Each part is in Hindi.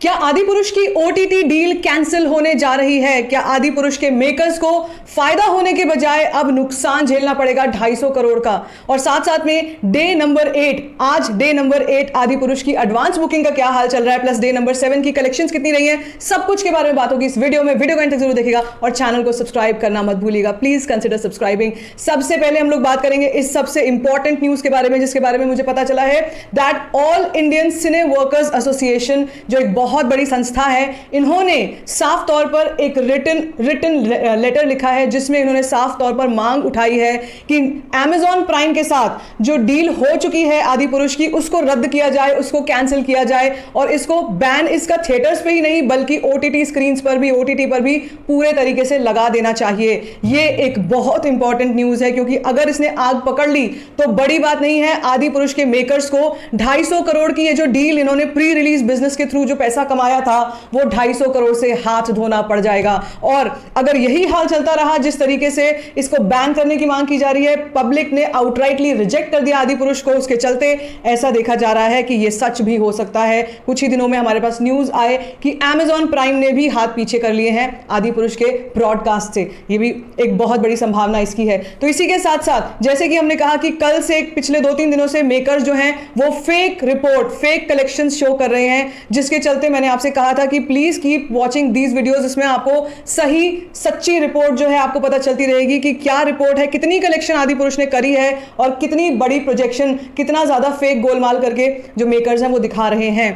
क्या आदिपुरुष की ओटीटी डील कैंसिल होने जा रही है? क्या आदिपुरुष के मेकर्स को फायदा होने के बजाय अब नुकसान झेलना पड़ेगा 250 करोड़ का? और साथ साथ में डे नंबर 8, आज डे नंबर 8 आदिपुरुष की एडवांस बुकिंग का क्या हाल चल रहा है, प्लस डे नंबर 7 की कलेक्शंस कितनी रही है, सब कुछ के बारे में बात होगी इस वीडियो में। वीडियो को अंत तक जरूर देखिएगा और चैनल को सब्सक्राइब करना मत भूलिएगा, प्लीज कंसिडर सब्सक्राइबिंग। सबसे पहले हम लोग बात करेंगे इस सबसे इंपॉर्टेंट न्यूज के बारे में, जिसके बारे में मुझे पता चला है that all Indian cine workers association, जो एक बहुत बड़ी संस्था है, इन्होंने साफ तौर पर एक रिटन लेटर लिखा है जिसमें इन्होंने साफ तौर पर मांग उठाई है कि Amazon प्राइम के साथ जो डील हो चुकी है आदिपुरुष की, उसको रद्द किया जाए, उसको कैंसिल किया जाए और इसको बैन इसका थिएटर्स पे ही नहीं बल्कि ओटीटी स्क्रीन्स पर भी, ओटीटी पर भी पूरे तरीके से लगा देना चाहिए। ये एक बहुत इंपॉर्टेंट न्यूज है क्योंकि अगर इसने आग पकड़ ली तो बड़ी बात नहीं है। आदिपुरुष के मेकर्स को 250 करोड़ की ये जो डील इन्होंने प्री रिलीज बिजनेस के थ्रू जो पैसा कमाया था वो 250 करोड़ से हाथ धोना पड़ जाएगा। और अगर यही हाल चलता रहा जिस तरीके से इसको बैन करने की मांग की जा रही है, पब्लिक ने आउटराइटली रिजेक्ट कर दिया आदिपुरुष को, उसके चलते ऐसा देखा जा रहा है कि यह सच भी हो सकता है। कुछ ही दिनों में हमारे पास न्यूज आए कि Amazon प्राइम ने भी हाथ पीछे कर लिए हैं आदिपुरुष के ब्रॉडकास्ट से। यह भी एक बहुत बड़ी संभावना इसकी है। तो इसी के साथ साथ जैसे कि हमने कहा कि कल से पिछले 2-3 दिनों से मेकर्स जो हैं वो fake report, fake collection show कर रहे हैं, जिसके चलते मैंने आपसे कहा था कि please keep watching these videos. इसमें आपको सही सच्ची रिपोर्ट जो है आपको पता चलती रहेगी कि क्या रिपोर्ट है, कितनी कलेक्शन आदिपुरुष ने करी है और कितनी बड़ी प्रोजेक्शन, कितना ज्यादा फेक गोलमाल करके जो मेकर्स हैं वो दिखा रहे हैं।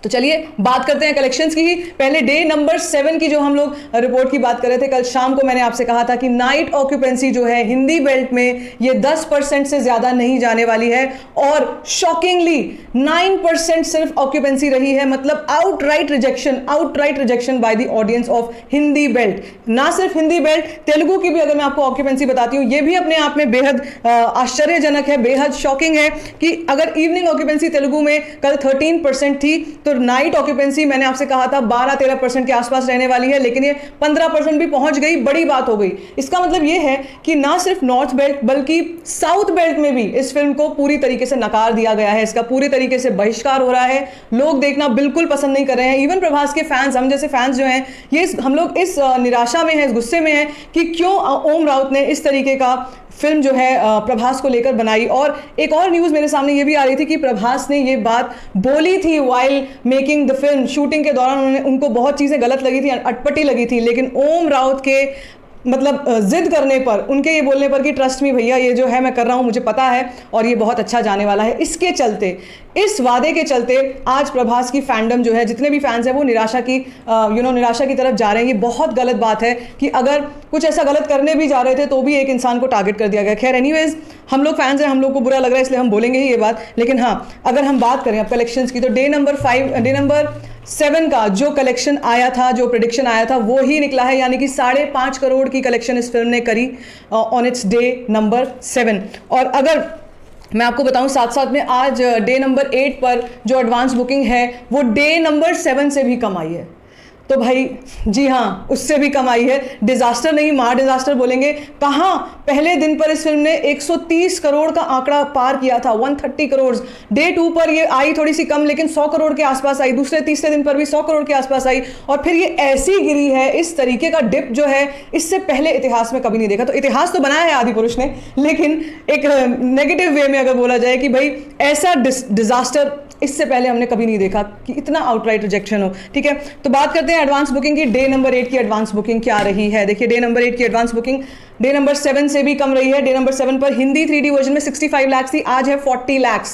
तो चलिए बात करते हैं कलेक्शंस की ही। पहले डे नंबर 7 की जो हम लोग रिपोर्ट की बात कर रहे थे, कल शाम को मैंने आपसे कहा था कि नाइट ऑक्यूपेंसी जो है हिंदी बेल्ट में ये 10% से ज्यादा नहीं जाने वाली है और शॉकिंगली 9% सिर्फ ऑक्यूपेंसी रही है। मतलब outright rejection by the audience of Hindi belt. ना सिर्फ हिंदी बेल्ट, तेलुगु की भी अगर मैं आपको ऑक्यूपेंसी बताती हूँ, ये भी अपने आप में बेहद आश्चर्यजनक है, बेहद शॉकिंग है कि अगर इवनिंग ऑक्यूपेंसी तेलुगु में कल 13% थी तो नाइट ऑक्यूपेंसी मैंने आपसे कहा था 12-13% के आसपास रहने वाली है, लेकिन ये 15% भी पहुंच गई। बड़ी बात हो गई। इसका मतलब ये है कि ना सिर्फ नॉर्थ बेल्ट बल्कि साउथ बेल्ट में भी इस फिल्म को पूरी तरीके से नकार दिया गया है। इसका पूरी तरीके से बहिष्कार हो रहा है। लोग देखना बिल्कुल पसंद नहीं कर रहे हैं। इवन प्रभास के फैंस, हम जैसे फैंस जो हैं, ये हम लोग इस निराशा में हैं, इस गुस्से में हैं कि क्यों ओम राउत ने इस तरीके का फिल्म जो है प्रभास को लेकर बनाई। और एक और न्यूज़ मेरे सामने ये भी आ रही थी कि प्रभास ने ये बात बोली थी while making the film, shooting के दौरान उनको बहुत चीज़ें गलत लगी थी, अटपटी लगी थी, लेकिन ओम राउत के मतलब जिद करने पर, उनके ये बोलने पर कि ट्रस्ट मी भैया, ये जो है मैं कर रहा हूँ, मुझे पता है और ये बहुत अच्छा जाने वाला है, इसके चलते, इस वादे के चलते आज प्रभास की फैंडम जो है, जितने भी फैंस हैं वो निराशा की निराशा की तरफ जा रहे हैं। ये बहुत गलत बात है कि अगर कुछ ऐसा गलत करने भी जा रहे थे तो भी एक इंसान को टारगेट कर दिया गया। खैर एनीवेज, हम लोग फैंस हैं, हम लोग को बुरा लग रहा है इसलिए हम बोलेंगे ही ये बात। लेकिन हाँ, अगर हम बात करें अब कलेक्शंस की तो डे नंबर 7 का जो कलेक्शन आया था, जो प्रेडिक्शन आया था, वो ही निकला है। यानी कि 5.5 करोड़ की कलेक्शन इस फिल्म ने करी ऑन इट्स डे नंबर 7। और अगर मैं आपको बताऊं साथ साथ में आज डे नंबर 8 पर जो एडवांस बुकिंग है वो डे नंबर 7 से भी कम आई है। तो भाई जी हाँ, उससे भी कम आई है। डिजास्टर नहीं, मार डिजास्टर बोलेंगे। कहाँ पहले दिन पर इस फिल्म ने 130 करोड़ का आंकड़ा पार किया था, 130 करोड़। डे 2 पर ये आई थोड़ी सी कम, लेकिन 100 करोड़ के आसपास आई। दूसरे तीसरे दिन पर भी 100 करोड़ के आसपास आई और फिर ये ऐसी गिरी है। इस तरीके का डिप जो है इससे पहले इतिहास में कभी नहीं देखा। तो इतिहास तो बनाया है आदिपुरुष ने, लेकिन एक नेगेटिव वे में अगर बोला जाए कि भाई ऐसा डिजास्टर इससे पहले हमने कभी नहीं देखा कि इतना आउटराइट रिजेक्शन हो। ठीक है, तो बात करते हैं एडवांस बुकिंग की। डे नंबर 8 की एडवांस बुकिंग क्या रही है? देखिए, डे नंबर 8 की एडवांस बुकिंग डे नंबर 7 से भी कम रही है। डे नंबर 7 पर हिंदी 3D वर्जन में 65 लाख थी, आज है 40 लाख।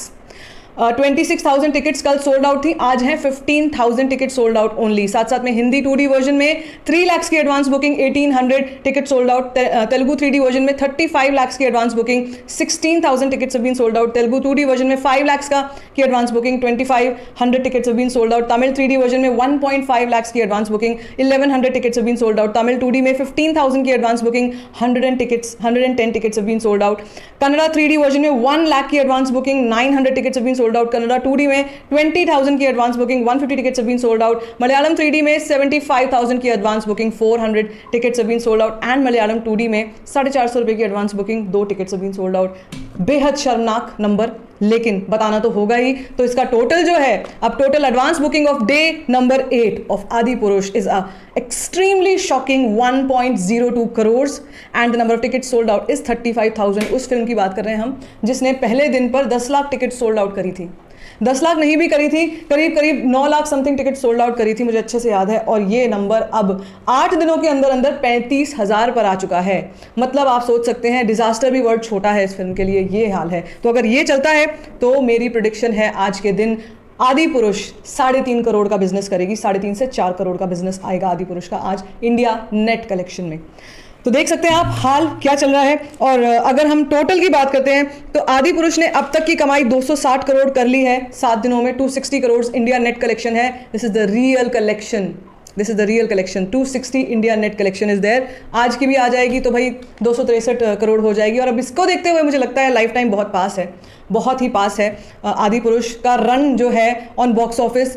26,000 टिकट्स कल सोल्ड आउट थी, आज है 15,000 टिकट सोल्ड आउट ओनली। साथ साथ में हिंदी 2D वर्जन में 3 लाख की advance booking, 1800 ticket sold out. Telugu 3D version में 35 लाख की advance booking, 16,000 tickets have been sold out. Telugu 2D version में 5 लाख की advance booking, 2500 tickets have been sold out. Tamil 3D version में 1.5 लाख की advance booking, 1100 tickets have been sold out. Tamil 2D में 15,000 की advance booking, 110 tickets have been sold out. Kannada 3D version में 1 लाख की advance booking, 900 tickets have been sold out. Kannada 2D में 20,000 की advance booking, 150 tickets have been sold out. Malayalam 3D में 75,000 की advance booking, 400 tickets have been sold out. And Malayalam 2D में 450 रुपए की advance booking, 2 tickets have been sold out. बेहद शर्मनाक नंबर, लेकिन बताना तो होगा ही। तो इसका टोटल जो है, अब total advance booking of day number 8 of Adi पुरुष is a extremely shocking 1.02 crore and the number of ticket sold out is 35,000। उस फिल्म की बात कर रहे हैं हम जिसने पहले दिन पर 10 लाख टिकट सोल्ड आउट करी थी। 10 लाख नहीं भी करी थी, करीब करीब 9 lakh something ticket sold out करी थी, मुझे अच्छे से याद है। और ये नंबर अब 8 दिनों के अंदर अंदर 35,000 पर आ चुका है। मतलब आप सोच सकते हैं डिजास्टर भी वर्ड छोटा है इस फिल्म के लिए, ये हाल है। तो अगर ये चलता है तो मेरी प्रेडिक्शन है आज के दिन आदि पुरुष 3.5 करोड़ का बिजनेस करेगी, 3.5 से 4 करोड़ का बिजनेस आएगा आदि पुरुष का आज इंडिया नेट कलेक्शन में। तो देख सकते हैं आप हाल क्या चल रहा है। और अगर हम टोटल की बात करते हैं तो आदि पुरुष ने अब तक की कमाई 260 करोड़ कर ली है 7 दिनों में। 260 करोड़ इंडिया नेट कलेक्शन है। This is the real collection, this is the real collection. 260 India net collection is there. आज की भी आ जाएगी तो भाई 263 करोड़ हो जाएगी। और अब इसको देखते हुए मुझे लगता है लाइफ टाइम बहुत पास है, बहुत ही पास है। आदि पुरुष का रन जो है ऑन बॉक्स ऑफिस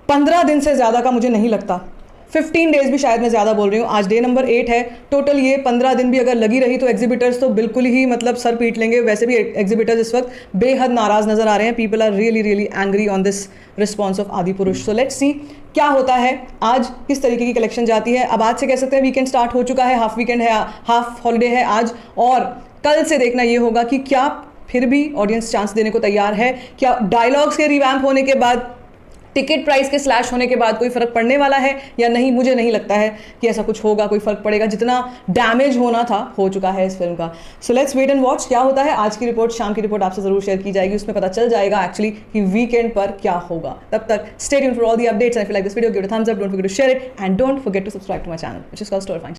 15 दिन से ज़्यादा का मुझे नहीं लगता। 15 डेज भी शायद मैं ज़्यादा बोल रही हूँ। आज डे नंबर 8 है। टोटल ये 15 दिन भी अगर लगी रही तो एग्जिबिटर्स तो बिल्कुल ही मतलब सर पीट लेंगे। वैसे भी एग्जिबिटर्स इस वक्त बेहद नाराज़ नज़र आ रहे हैं। People are really really angry on this response of Adi Purush. So let's see क्या होता है आज, किस तरीके की कलेक्शन जाती है। अब आज से कह सकते हैं वीकेंड स्टार्ट हो चुका है, हाफ वीकेंड है, हाफ हॉलीडे है आज। और कल से देखना ये होगा कि क्या फिर भी ऑडियंस चांस देने को तैयार है, क्या डायलॉग्स के रिवैम्प होने के बाद, टिकट प्राइस के स्लैश होने के बाद कोई फर्क पड़ने वाला है या नहीं। मुझे नहीं लगता है कि ऐसा कुछ होगा, कोई फर्क पड़ेगा। जितना डैमेज होना था हो चुका है इस फिल्म का। So let's wait and watch क्या होता है। आज की रिपोर्ट, शाम की रिपोर्ट आपसे जरूर शेयर की जाएगी, उसमें पता चल जाएगा एक्चुअली कि वीकेंड पर क्या होगा। तब तक stay tuned for all the updates and if you like this video give it a thumbs up, don't forget to share it and don't forget to subscribe to my channel which is called story find.